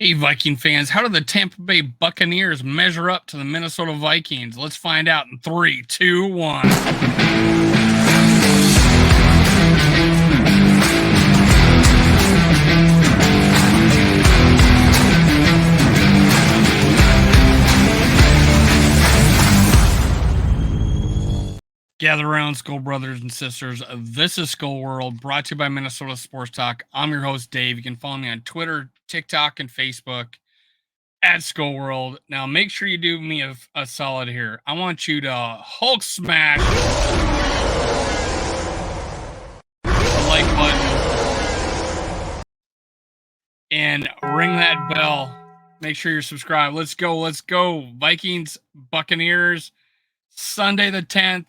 Hey, Viking fans, how do the Tampa Bay Buccaneers measure up to the Minnesota Vikings? Let's find out in 3, 2, 1. Gather around, Skull Brothers and Sisters. This is Skull World, brought to you by Minnesota Sports Talk. I'm your host, Dave. You can follow me on Twitter, TikTok, and Facebook at Skull World. Now, make sure you do me a solid here. I want you to Hulk smash the like button and ring that bell. Make sure you're subscribed. Let's go. Let's go. Vikings, Buccaneers, Sunday the 10th.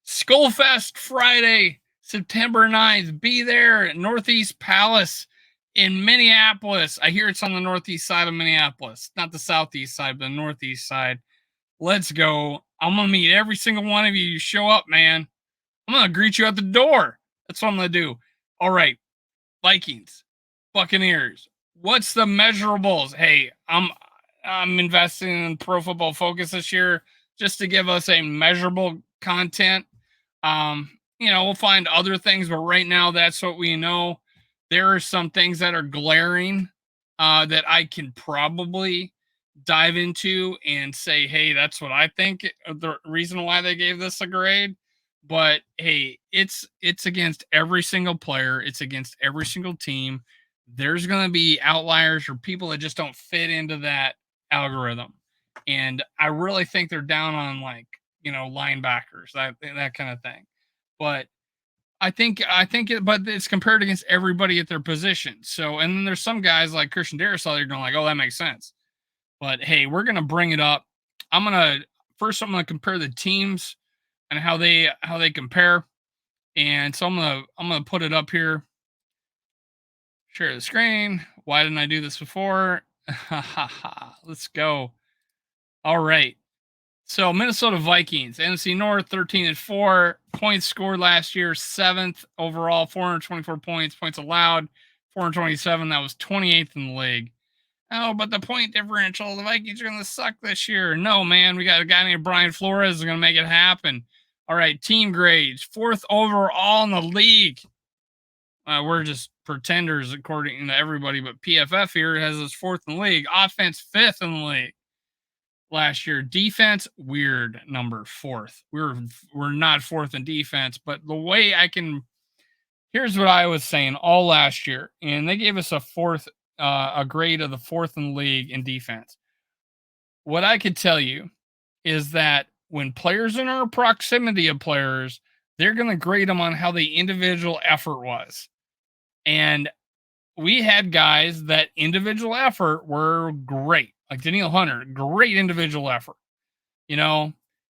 Skullfest Friday, September 9th. Be there at Northeast Palace in Minneapolis. I hear it's on the northeast side of Minneapolis. Not the southeast side, but the northeast side. Let's go. I'm going to meet every single one of you. You show up, man. I'm going to greet you at the door. That's what I'm going to do. All right. Vikings, Buccaneers. What's the measurables? Hey, I'm investing in Pro Football Focus this year just to give us a measurable content. We'll find other things, but right now that's what we know. There are some things that are glaring that I can probably dive into and say, hey, that's what I think the reason why they gave this a grade. But hey, it's against every single player, it's against every single team. There's going to be outliers or people that just don't fit into that algorithm. And I really think they're down on linebackers, that kind of thing. But but it's compared against everybody at their position. So, and then there's some guys like Christian Darrisaw, you're going like, oh, that makes sense. But hey, we're going to bring it up. I'm going to compare the teams and how they compare. And so I'm going to put it up here. Share the screen. Why didn't I do this before? Let's go. All right. So Minnesota Vikings, NFC North, 13-4. Points scored last year, 7th overall, 424 points. Points allowed, 427. That was 28th in the league. Oh, but the point differential, the Vikings are going to suck this year. No, man. We got a guy named Brian Flores who's going to make it happen. All right, team grades, 4th overall in the league. We're just pretenders according to everybody, but PFF here has us 4th in the league. Offense, 5th in the league. Last year, defense, weird number, 4th. We're not 4th in defense, but the way here's what I was saying all last year, and they gave us a grade of the 4th in the league in defense. What I could tell you is that when players are in proximity of players, they're going to grade them on how the individual effort was. And we had guys that individual effort were great. Like Danielle Hunter, great individual effort.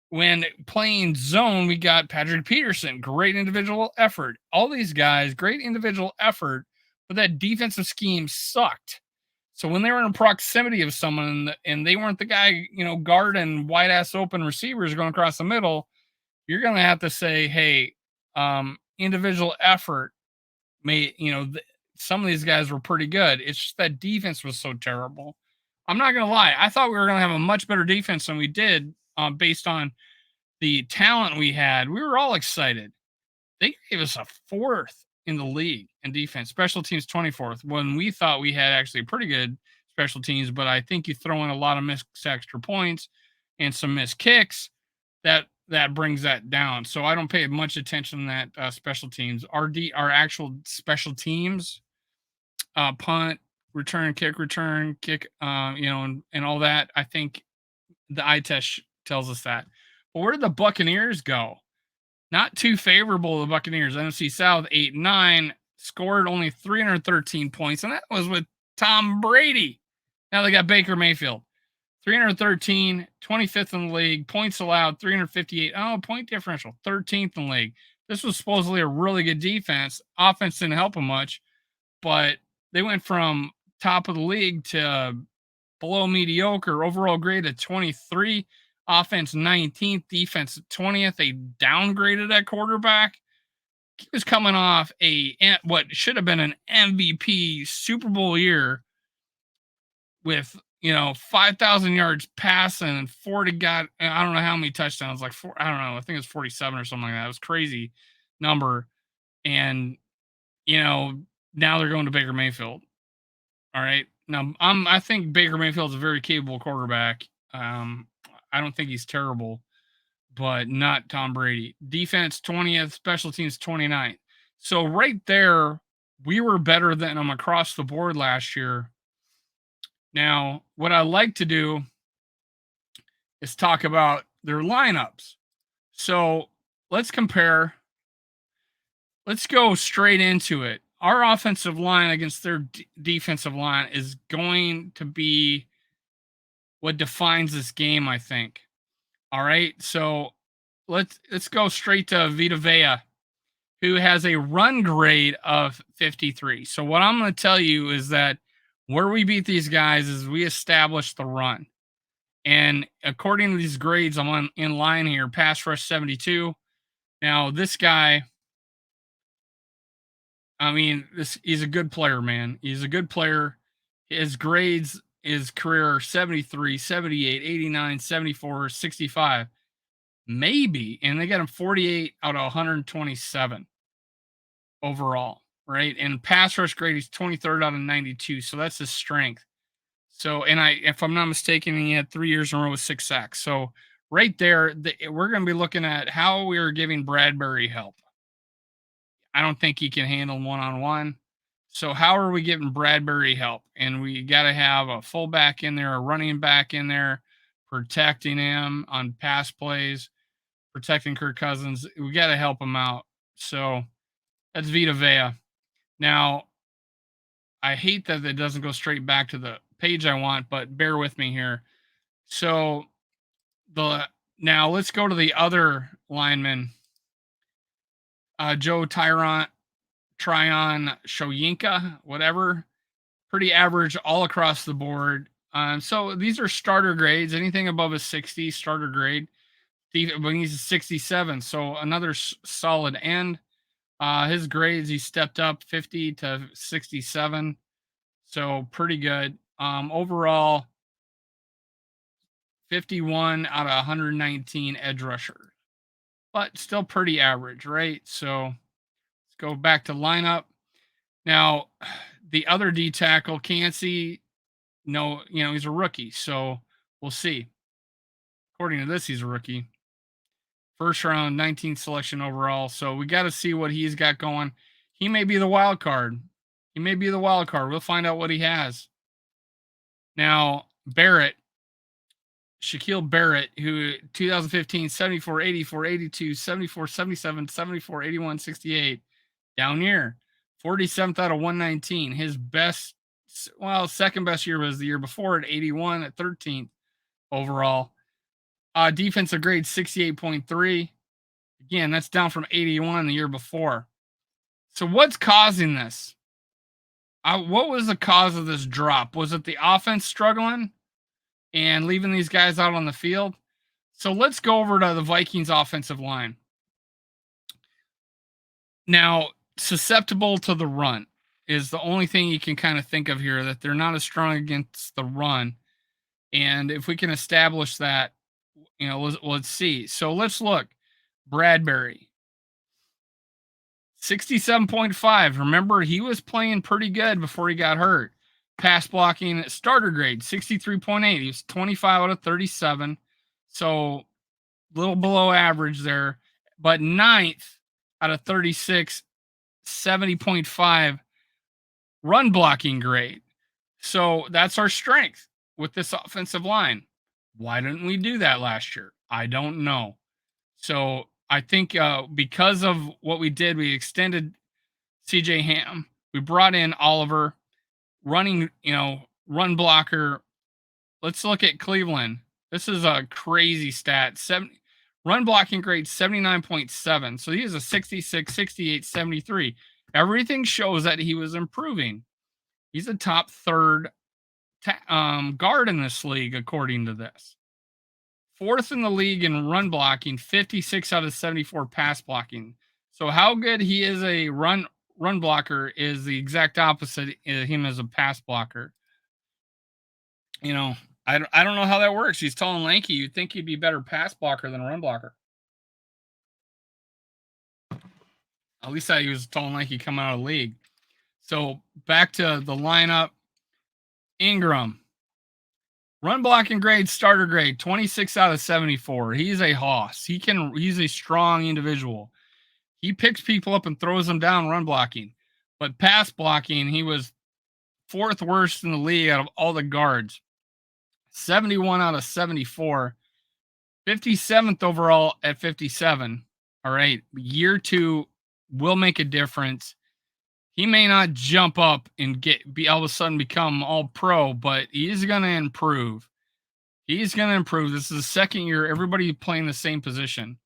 When playing zone, we got Patrick Peterson, great individual effort. All these guys, great individual effort, but that defensive scheme sucked. So when they were in proximity of someone and they weren't the guy, guarding wide ass open receivers going across the middle, you're going to have to say, hey, individual effort some of these guys were pretty good. It's just that defense was so terrible. I'm not going to lie. I thought we were going to have a much better defense than we did based on the talent we had. We were all excited. They gave us a 4th in the league in defense. Special teams, 24th, when we thought we had actually pretty good special teams. But I think you throw in a lot of missed extra points and some missed kicks, that brings that down. So I don't pay much attention to that special teams. Our actual special teams, punt, return, kick, and all that. I think the eye test tells us that. But where did the Buccaneers go? Not too favorable. The Buccaneers, NFC South, 8-9, scored only 313 points, and that was with Tom Brady. Now they got Baker Mayfield. 313, 25th in the league. Points allowed, 358. Oh, point differential, 13th in the league. This was supposedly a really good defense. Offense didn't help them much, but they went from top of the league to below mediocre. Overall grade at 23. Offense 19th, defense 20th. They downgraded that quarterback. He was coming off what should have been an MVP Super Bowl year. with 5,000 yards passing and 40 got I don't know how many touchdowns, like four, I don't know, I think it's 47 or something like that. It was crazy number. And now they're going to Baker Mayfield. All right. Now I think Baker Mayfield's a very capable quarterback. I don't think he's terrible, but not Tom Brady. Defense 20th, special teams 29th. So right there, we were better than them across the board last year. Now, what I like to do is talk about their lineups. So let's compare. Let's go straight into it. Our offensive line against their defensive line is going to be what defines this game, I think. All right. So let's go straight to Vita Vea, who has a run grade of 53. So what I'm going to tell you is that where we beat these guys is we establish the run. And according to these grades, I'm in line here. Pass rush 72. Now this guy, I mean, he's a good player, man. He's a good player. His grades, his career 73, 78, 89, 74, 65. Maybe. And they got him 48 out of 127 overall, right? And pass rush grade, he's 23rd out of 92. So that's his strength. So, and if I'm not mistaken, he had 3 years in a row with 6 sacks. So, right there, we're going to be looking at how we are giving Bradbury help. I don't think he can handle one-on-one. So, how are we giving Bradbury help? And we got to have a fullback in there, a running back in there, protecting him on pass plays, protecting Kirk Cousins. We got to help him out. So, that's Vita Vea. Now, I hate that it doesn't go straight back to the page I want, but bear with me here. So now let's go to the other lineman, Joe Tryon Shoyinka, whatever. Pretty average all across the board. So these are starter grades. Anything above a 60 starter grade. But he's a 67, so another solid end. His grades, he stepped up 50 to 67, so pretty good. Overall, 51 out of 119 edge rusher, but still pretty average, right? So let's go back to lineup. Now, the other D tackle, Cansey, no, he's a rookie, so we'll see. According to this, he's a rookie. First round, 19th selection overall. So we got to see what he's got going. He may be the wild card. We'll find out what he has. Now, Shaquille Barrett, who 2015, 74, 84, 82, 74, 77, 74, 81, 68. Down year. 47th out of 119. His best, second best year was the year before at 81 at 13th overall. Defensive grade 68.3. Again, that's down from 81 the year before. So what's causing this? What was the cause of this drop? Was it the offense struggling and leaving these guys out on the field? So let's go over to the Vikings offensive line. Now, susceptible to the run is the only thing you can kind of think of here, that they're not as strong against the run. And if we can establish that, let's see. So let's look. Bradbury, 67.5. Remember, he was playing pretty good before he got hurt. Pass blocking starter grade, 63.8. He was 25 out of 37. So a little below average there. But 9th out of 36, 70.5 run blocking grade. So that's our strength with this offensive line. Why didn't we do that last year? I don't know. So I think because of what we did, we extended CJ Ham. We brought in Oliver, running, run blocker. Let's look at Cleveland. This is a crazy stat. Run blocking grade 79.7. So he is a 66, 68, 73. Everything shows that he was improving. He's a top third guard in this league, according to this. 4th in the league in run blocking, 56 out of 74 pass blocking. So how good he is a run blocker is the exact opposite of him as a pass blocker. You know, I don't know how that works. He's tall and lanky. You'd think he'd be better pass blocker than a run blocker. At least he was tall and lanky coming out of the league. So back to the lineup. Ingram, run blocking grade, starter grade, 26 out of 74. He's a hoss. He's a strong individual. He picks people up and throws them down run blocking. But pass blocking, he was fourth worst in the league out of all the guards. 71 out of 74. 57th overall at 57. All right. Year 2 will make a difference. He may not jump up and be all of a sudden become all pro, but he's going to improve. He's going to improve. This is the second year, everybody playing the same position.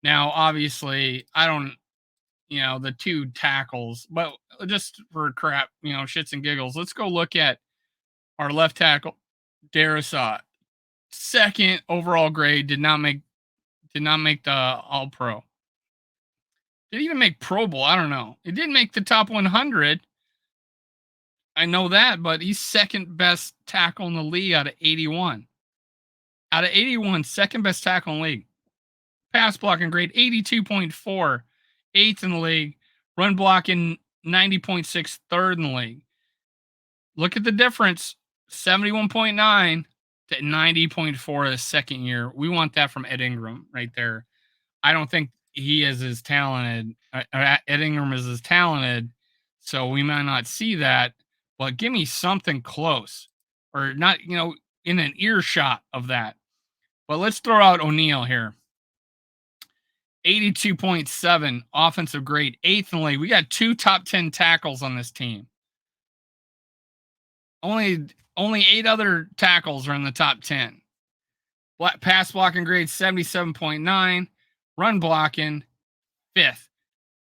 Now, obviously, I don't, the 2 tackles, but just for crap, shits and giggles, let's go look at our left tackle, Darrisaw. Second overall grade, did not make the all pro. Did even make Pro Bowl? I don't know. It didn't make the top 100. I know that, but he's second best tackle in the league out of 81. Out of 81, second best tackle in the league. Pass blocking grade 82.4, eighth in the league. Run blocking 90.6, third in the league. Look at the difference, 71.9 to 90.4 the second year. We want that from Ed Ingram right there. I don't think he is as talented. Ed Ingram is as talented, so we might not see that. But give me something close, or not, in an earshot of that. But let's throw out O'Neal here. 82.7 offensive grade, eighth in the league. We got 2 top 10 tackles on this team. Only 8 other tackles are in the top 10. Pass blocking grade 77.9. Run blocking 5th.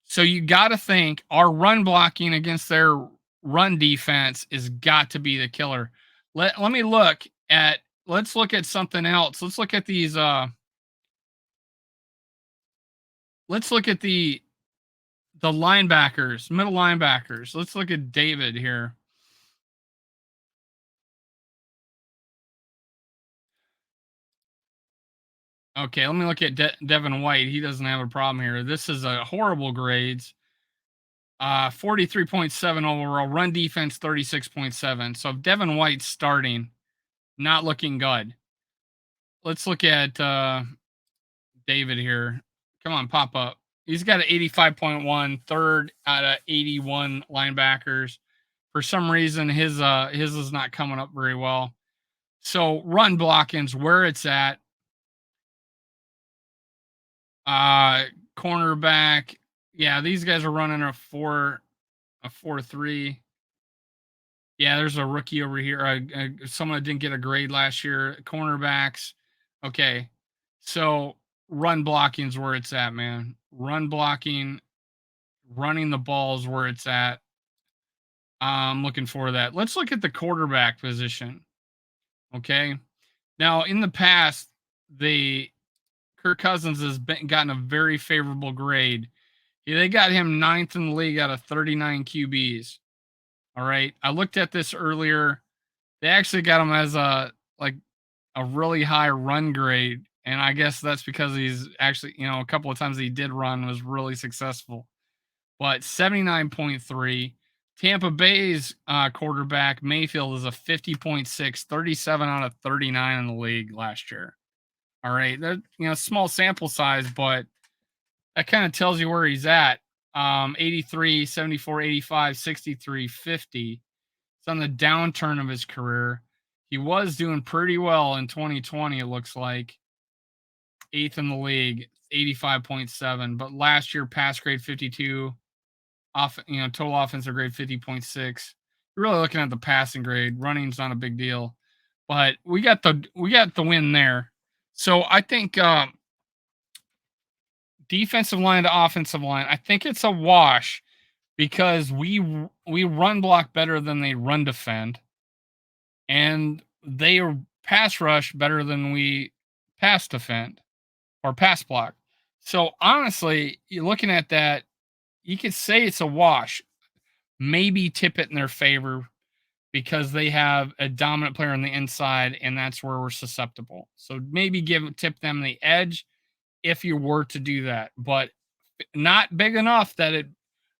So you got to think our run blocking against their run defense is got to be the killer. Let's look at something else. Let's look at these let's look at the linebackers, middle linebackers. Let's look at David here. Okay, let me look at Devin White. He doesn't have a problem here. This is a horrible grades. 43.7 overall. Run defense 36.7. So if Devin White's starting, not looking good. Let's look at David here. Come on, pop up. He's got an 85.1, third out of 81 linebackers. For some reason, his is not coming up very well. So run blocking's where it's at. Cornerback. Yeah, these guys are running a 4.3. Yeah, there's a rookie over here. Someone that didn't get a grade last year. Cornerbacks. Okay. So run blocking is where it's at, man. Run blocking, running the ball is where it's at. I'm looking for that. Let's look at the quarterback position. Okay. Now, in the past, Kirk Cousins has gotten a very favorable grade. They got him 9th in the league out of 39 QBs. All right. I looked at this earlier. They actually got him as a really high run grade. And I guess that's because he's actually, a couple of times he did run was really successful. But 79.3. Tampa Bay's quarterback, Mayfield, is a 50.6, 37 out of 39 in the league last year. All right. That, small sample size, but that kind of tells you where he's at. 83, 74, 85, 63, 50. It's on the downturn of his career. He was doing pretty well in 2020, it looks like. 8th in the league, 85.7. But last year, pass grade 52. Total offensive grade 50.6. You're really looking at the passing grade. Running's not a big deal. But we got the win there. So I think defensive line to offensive line, I think it's a wash because we run block better than they run defend, and they pass rush better than we pass defend or pass block. So honestly, you're looking at that, you could say it's a wash. Maybe tip it in their favor because they have a dominant player on the inside, and that's where we're susceptible. So maybe tip them the edge if you were to do that, but not big enough that it,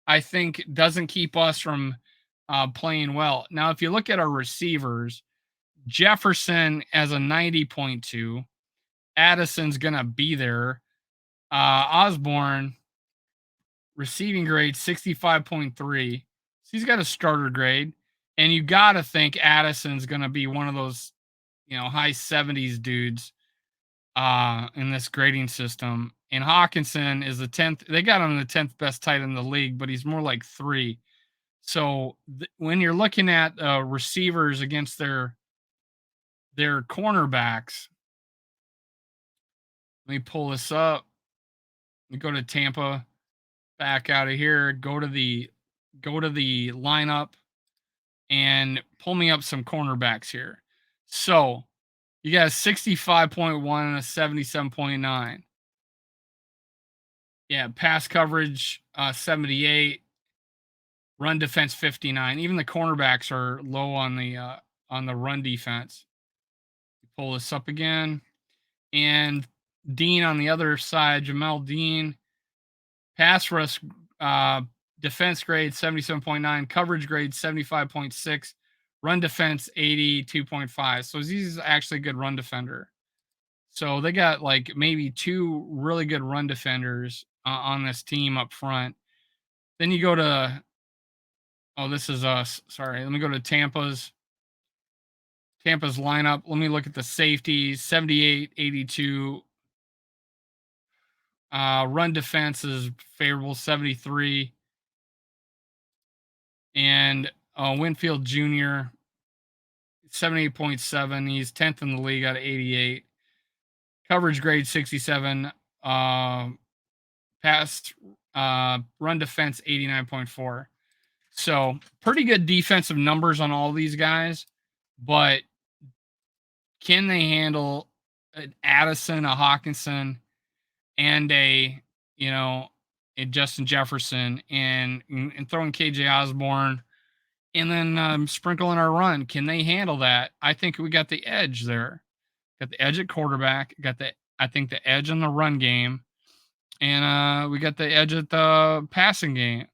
I think, doesn't keep us from playing well. Now, if you look at our receivers, Jefferson as a 90.2, Addison's gonna be there. Osborne receiving grade 65.3. So he's got a starter grade. And you got to think Addison's going to be one of those, high 70s dudes in this grading system. And Hawkinson is the 10th. They got him the 10th best tight in the league, but he's more like 3. So when you're looking at receivers against their cornerbacks, let me pull this up. We go to Tampa, back out of here, go to the lineup and pull me up some cornerbacks here. So you got a 65.1 and a 77.9. Yeah, pass coverage 78, run defense 59. Even the cornerbacks are low on the run defense. Pull this up again. And Dean on the other side, Jamel Dean, pass rush defense grade 77.9, coverage grade 75.6, run defense 82.5. So he's actually a good run defender. So they got like maybe 2 really good run defenders on this team up front. Then you go to, oh, this is us. Sorry, let me go to Tampa's lineup. Let me look at the safeties. 78, 82. Run defense is favorable, 73. And Winfield Jr., 78.7. He's 10th in the league out of 88. Coverage grade 67. Pass run defense 89.4. So pretty good defensive numbers on all these guys, but can they handle an Addison, a Hawkinson, and a Justin Jefferson, and throwing KJ Osborne, and then sprinkling our run? Can they handle that? I think we got the edge there. Got the edge at quarterback. I think the edge in the run game, and we got the edge at the passing game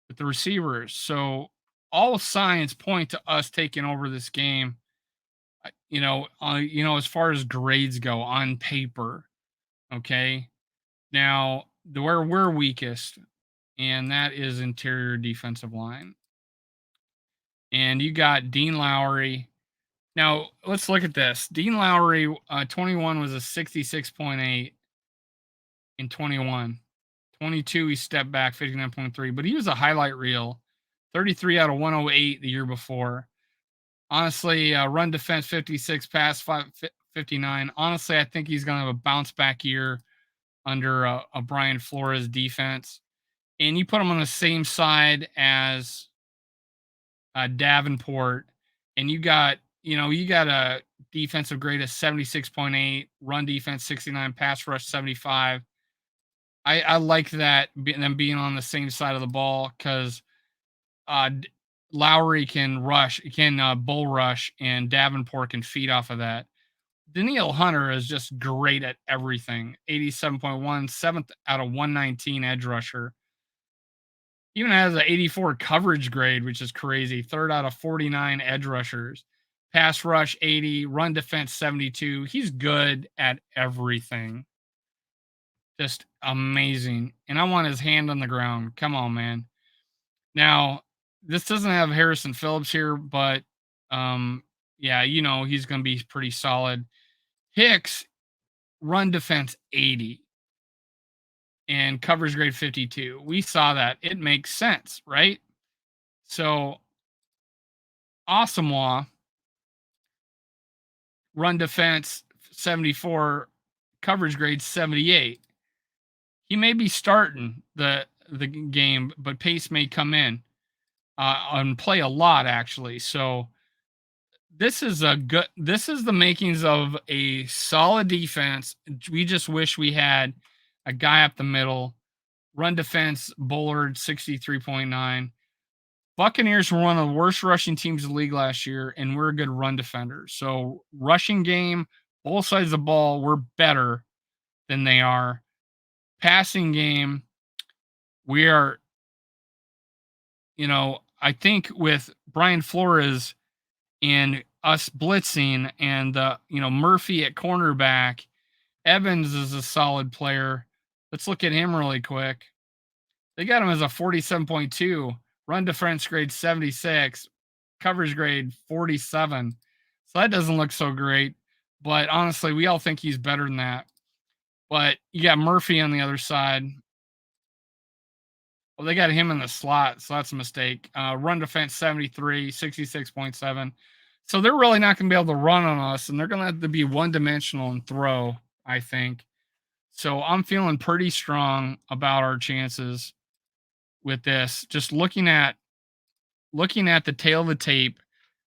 with the receivers. So all signs point to us taking over this game. As far as grades go on paper, okay. Now, where we're weakest, and that is interior defensive line. And you got Dean Lowry. Now, let's look at this. Dean Lowry, 21 was a 66.8 in 21. 22, he stepped back 59.3, but he was a highlight reel. 33 out of 108 the year before. Honestly, run defense 56, pass 59. Honestly, I think he's going to have a bounce back year under a Brian Flores defense. And you put him on the same side as Davenport, and you got a defensive grade of 76.8, run defense 69, pass rush 75. I like that, them being on the same side of the ball, because Lowry can bull rush, and Davenport can feed off of that. Danielle Hunter is just great at everything. 87.1, 7th out of 119 edge rusher. Even has an 84 coverage grade, which is crazy. 3rd out of 49 edge rushers. Pass rush 80, run defense 72. He's good at everything. Just amazing. And I want his hand on the ground. Come on, man. Now, this doesn't have Harrison Phillips here, but yeah, he's going to be pretty solid. Hicks, run defense 80 and coverage grade 52. We saw that. It makes sense, right? So, Asamoah, run defense 74, coverage grade 78. He may be starting the game, but Pace may come in and play a lot, actually. So this is the makings of a solid defense. We just wish we had a guy up the middle. Run defense, Bullard 63.9. Buccaneers were one of the worst rushing teams in the league last year, and we're a good run defender. So, rushing game, both sides of the ball, we're better than they are. Passing game, we are, I think with Brian Flores and us blitzing and, Murphy at cornerback, Evans is a solid player. Let's look at him really quick. They got him as a 47.2, run defense grade 76, coverage grade 47. So that doesn't look so great. But honestly, we all think he's better than that. But you got Murphy on the other side. Well, they got him in the slot, so that's a mistake. Run defense 73, 66.7. So they're really not going to be able to run on us, and they're going to have to be one-dimensional and throw, I think. So I'm feeling pretty strong about our chances with this. Just looking at the tail of the tape,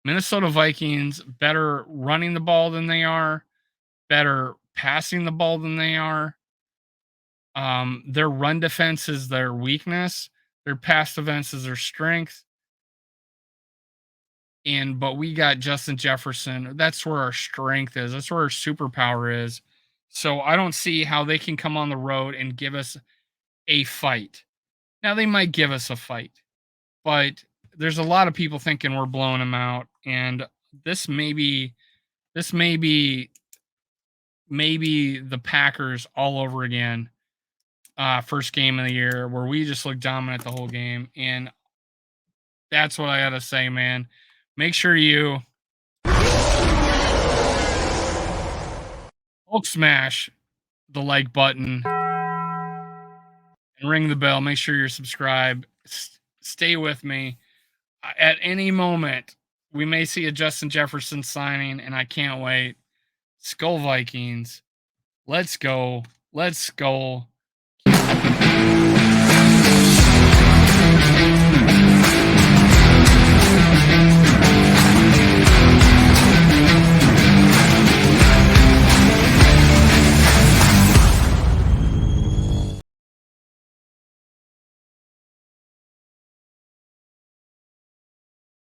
Minnesota Vikings better running the ball than they are, better passing the ball than they are. Their run defense is their weakness. Their pass defense is their strength. But we got Justin Jefferson. That's where our strength is. That's where our superpower is. So I don't see how they can come on the road and give us a fight. Now they might give us a fight, but there's a lot of people thinking we're blowing them out, and this may be the Packers all over again. First game of the year where we just look dominant the whole game, and that's what I gotta say, man. Make sure you Hulk smash the like button and ring the bell. Make sure you're subscribed. Stay with me. At any moment, we may see a Justin Jefferson signing, and I can't wait. Skull Vikings. Let's go. Let's go.